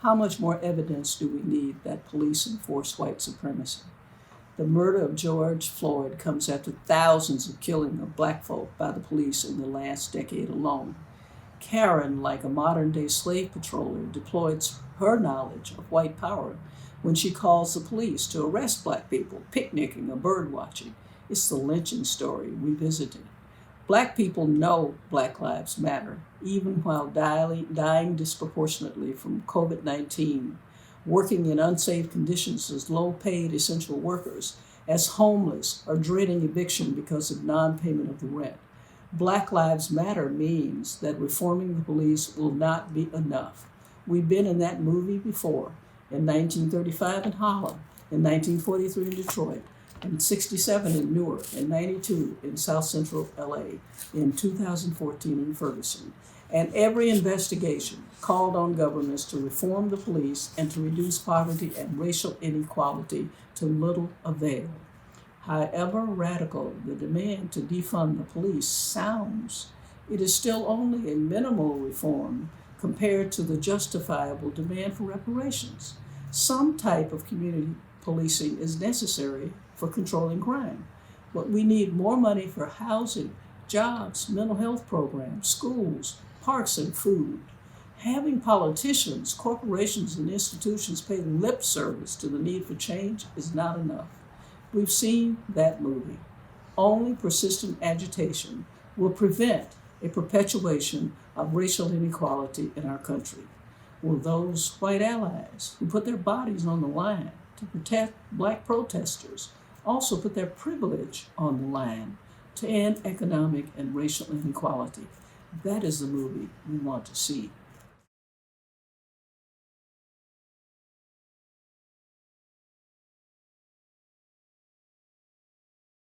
How much more evidence do we need that police enforce white supremacy? The murder of George Floyd comes after thousands of killing of black folk by the police in the last decade alone. Karen, like a modern-day slave patroller, deploys her knowledge of white power when she calls the police to arrest black people picnicking or bird watching. It's the lynching story revisited. Black people know Black Lives Matter, even while dying disproportionately from COVID-19, working in unsafe conditions as low-paid essential workers, as homeless, or dreading eviction because of non-payment of the rent. Black Lives Matter means that reforming the police will not be enough. We've been in that movie before, in 1935 in Harlem, in 1943 in Detroit, in 67 in Newark, in 92 in South Central LA, in 2014 in Ferguson. And every investigation called on governments to reform the police and to reduce poverty and racial inequality to little avail. However radical the demand to defund the police sounds, it is still only a minimal reform compared to the justifiable demand for reparations. Some type of community policing is necessary for controlling crime, but we need more money for housing, jobs, mental health programs, schools, parks, and food. Having politicians, corporations, and institutions pay lip service to the need for change is not enough. We've seen that movie. Only persistent agitation will prevent a perpetuation of racial inequality in our country. Will those white allies who put their bodies on the line to protect black protesters also put their privilege on the line to end economic and racial inequality? That is the movie we want to see.